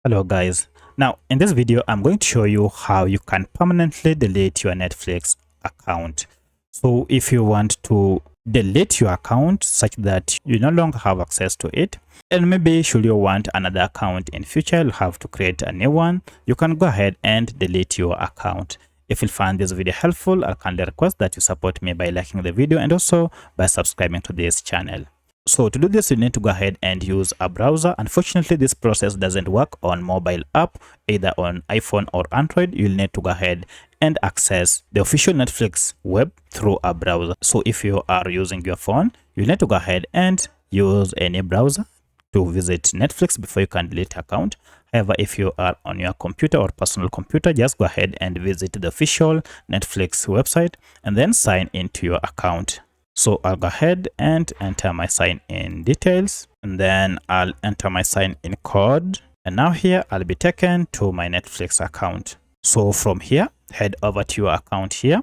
Hello guys. Now in this video I'm going to show you how you can permanently delete your Netflix account. So if you want to delete your account such that you no longer have access to it, and maybe should you want another account in future, you'll have to create a new one. You can go ahead and delete your account. If you find this video helpful, I'll kindly request that you support me by liking the video and also by subscribing to this channel. So to do this, you need to go ahead and use a browser. Unfortunately, this process doesn't work on mobile app, either on iPhone or Android. You'll need to go ahead and access the official Netflix web through a browser. So if you are using your phone, you need to go ahead and use any browser to visit Netflix before you can delete account. However, if you are on your computer or personal computer, just go ahead and visit the official Netflix website and then sign into your account. So I'll go ahead and enter my sign in details, and then I'll enter my sign in code. And now here I'll be taken to my Netflix account. So from here, head over to your account here,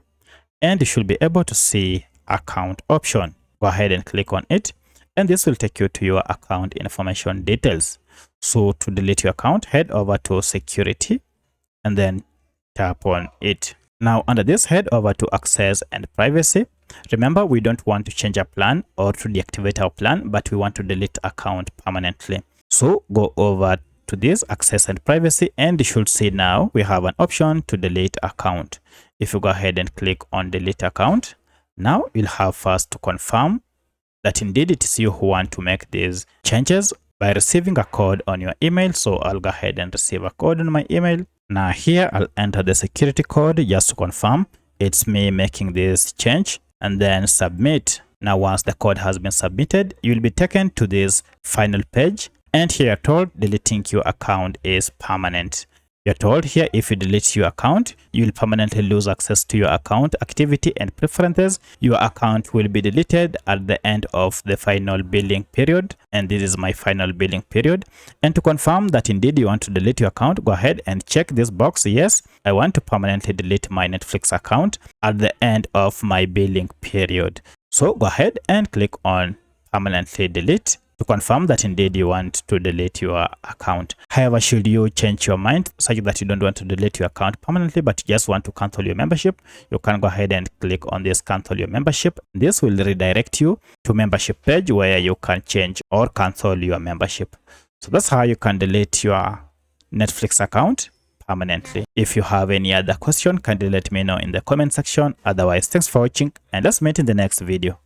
and you should be able to see account option. Go ahead and click on it, and this will take you to your account information details. So to delete your account, head over to security and then tap on it. Now under this, head over to access and privacy. Remember, we don't want to change our plan or to deactivate our plan, but we want to delete account permanently. So go over to this access and privacy, and you should see now we have an option to delete account. If you go ahead and click on delete account, now you'll have first to confirm that indeed it is you who want to make these changes by receiving a code on your email. So I'll go ahead and receive a code on my email. Now here I'll enter the security code just to confirm it's me making this change, and then submit. Now once the code has been submitted, you'll be taken to this final page, and here you're told deleting your account is permanent. You're told here if you delete your account, you will permanently lose access to your account activity and preferences. Your account will be deleted at the end of the final billing period, and this is my final billing period. And to confirm that indeed you want to delete your account, go ahead and check this box. Yes, I want to permanently delete my Netflix account at the end of my billing period. So go ahead and click on permanently delete to confirm that indeed you want to delete your account. However, should you change your mind such that you don't want to delete your account permanently but you just want to cancel your membership, you can go ahead and click on this cancel your membership. This will redirect you to membership page where you can change or cancel your membership. So that's how you can delete your Netflix account permanently. If you have any other question, kindly let me know in the comment section. Otherwise, thanks for watching, and let's meet in the next video.